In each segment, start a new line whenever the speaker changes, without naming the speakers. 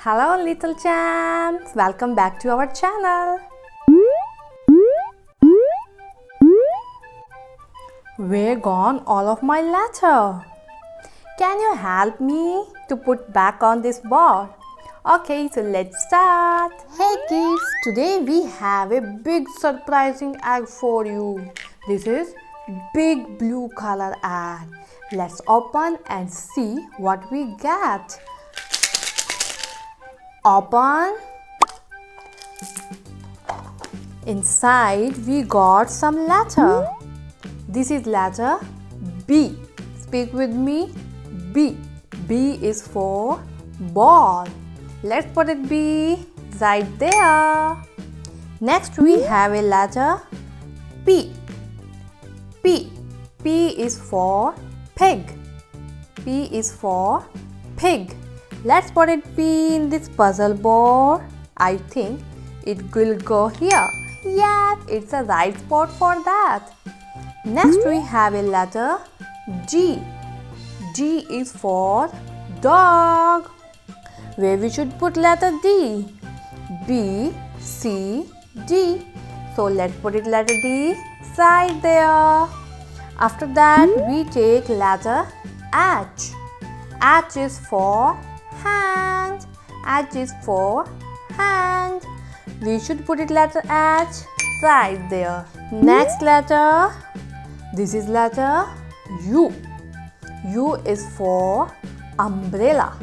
Hello little champs, welcome back to our channel. Where gone all of my letter? Can you help me to put back on this board? Okay, so let's start. Hey kids, today we have a big surprising egg for you. This is big blue color egg. Let's open and see what we get. Open. Inside we got some letter. This is letter B. Speak with me. B. B is for ball. Let's put it B right there. Next we have a letter P. P. P is for pig. P is for pig. Let's put it P in this puzzle board. I think it will go here. Yes, it's a right spot for that. Next we have a letter G. G is for dog. Where we should put letter D? B, C, D. So let's put it letter D right there. After that we take letter H. H is for hand. H is for hand. We should put it letter H right there. Next letter. This is letter U. U is for umbrella.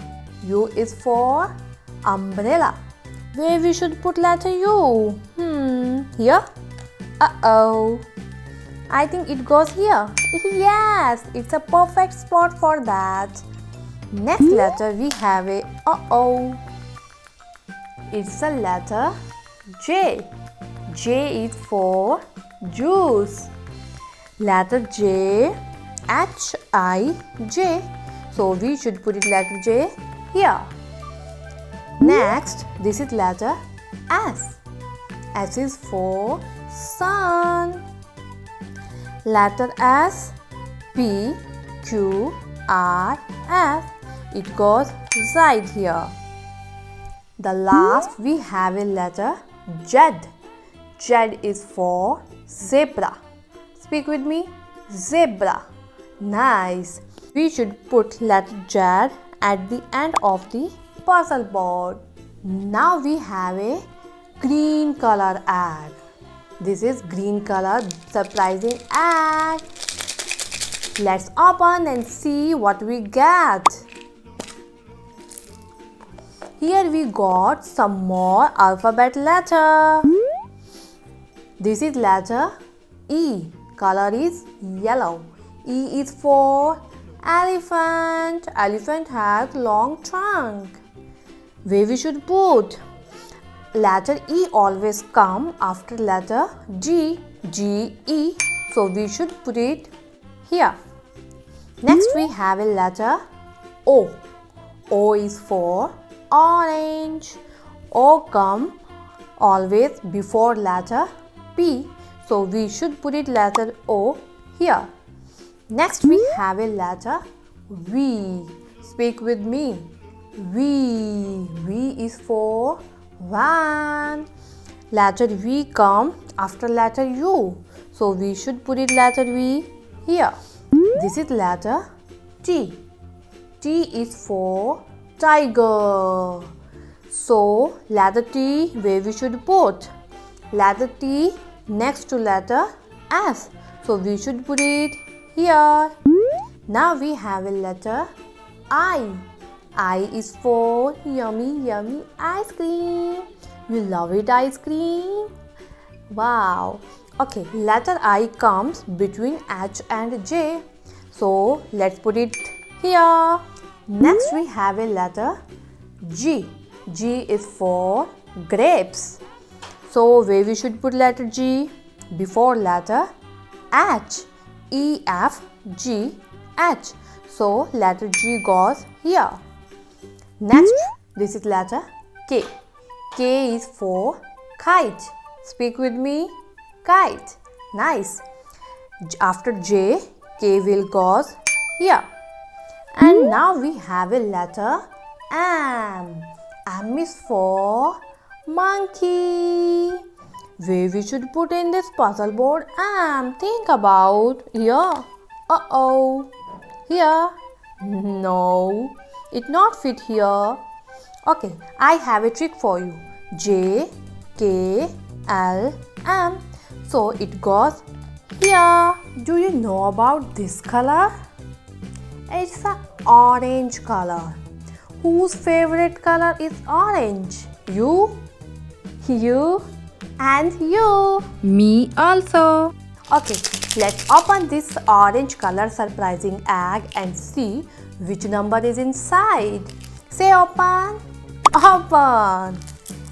U is for umbrella. Where we should put letter U? Here? Uh-oh. I think it goes here. Yes, it's a perfect spot for that. Next letter we have a uh-oh. It's a letter J. J is for juice. Letter J, H-I-J. So we should put it letter J here. Next, this is letter S. S is for sun. Letter S, P, Q, R, S. It goes right here. The last we have a letter Z. Z is for zebra. Speak with me. Zebra. Nice. We should put letter Z at the end of the puzzle board. Now we have a green color egg. This is green color surprising egg. Let's open and see what we get. Here we got some more alphabet letter. This is letter E. Color is yellow. E is for elephant. Elephant has long trunk. Where we should put? Letter E always come after letter G. G, E. So we should put it here. Next we have a letter O. O is for orange. O come always before letter P. So we should put it letter O here. Next we have a letter V. Speak with me. V. V is for van. Letter V come after letter U. So we should put it letter V here. This is letter T. T is for tiger. So letter T where we should put? Letter T next to letter S. So we should put it here. Now we have a letter I. I is for yummy yummy ice cream. You love it ice cream? Wow. Okay, letter I comes between H and J. So let's put it here. Next we have a letter G. G is for grapes. So where we should put letter G? Before letter H. E, F, G, H. So letter G goes here. Next, this is letter K. K is for kite. Speak with me. Kite. Nice. After J, K will goes here. And now we have a letter M. M is for monkey. Where we should put in this puzzle board? Think about here. Uh-oh. Here. No. It not fit here. Okay, I have a trick for you. J, K, L, M. So it goes here. Do you know about this color? It's an orange color. Whose favorite color is orange? You, and you.
Me also.
Okay, let's open this orange color surprising egg and see which number is inside. Say open. Open.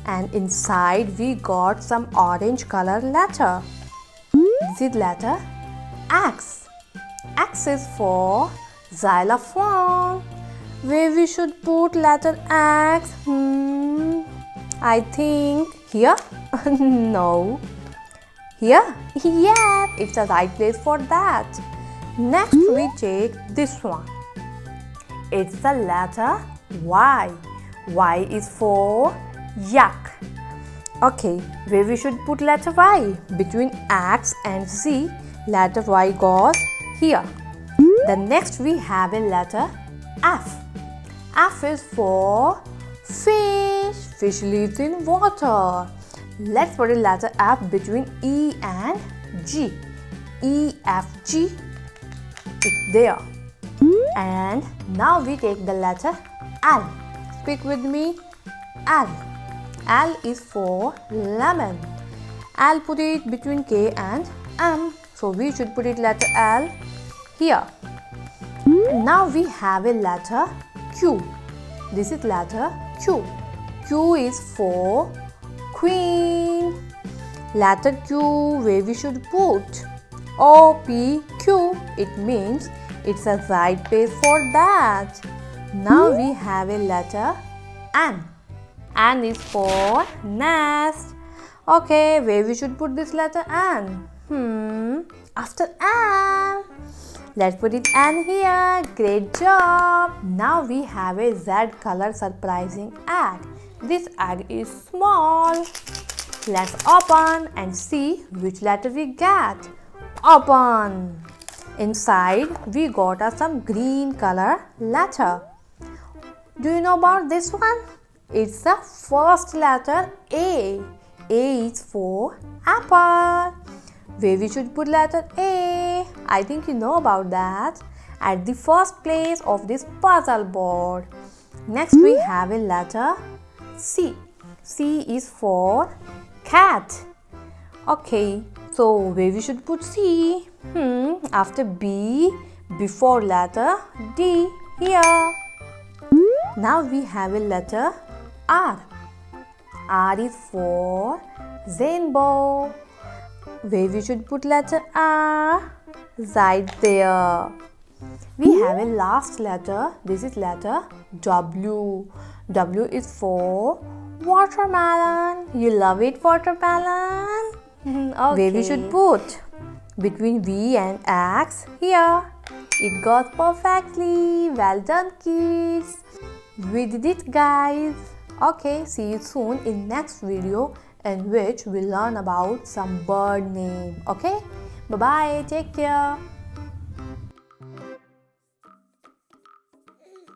And inside we got some orange color letter. This is letter X. X is for xylophone. Where we should put letter X? I think here. No. Here? Yeah, it's the right place for that. Next we take this one. It's the letter Y. Y is for yak. Okay, where we should put letter Y? Between X and Z, letter Y goes here. Then next we have a letter F. F is for fish. Fish lives in water. Let's put a letter F between E and G. E, F, G. It's there. And now we take the letter L. Speak with me. L. L is for lemon. I'll put it between K and M. So we should put it letter L here. Now we have a letter Q. This is letter Q. Q is for queen. Letter Q, where we should put? O, P, Q. It means it's a right place for that. Now we have a letter N. N is for nest. Okay, where we should put this letter N? After N. Let's put it N here. Great job. Now we have a Z color surprising egg. This egg is small. Let's open and see which letter we get. Open. Inside we got some green color letter. Do you know about this one? It's the first letter A. A is for apple. Where we should put letter A? I think you know about that. At the first place of this puzzle board. Next we have a letter C. C is for cat. Okay, so where we should put C? After B, before letter D, here. Now we have a letter R. R is for rainbow. Where we should put letter R? Right there. We have a last letter. This is letter W. W is for watermelon. You love it, watermelon? Okay. Where we should put? Between V and X, here. It goes perfectly. Well done, kids. We did it, guys. Okay, see you soon in next video in which we learn about some bird name. Okay, bye bye, take care.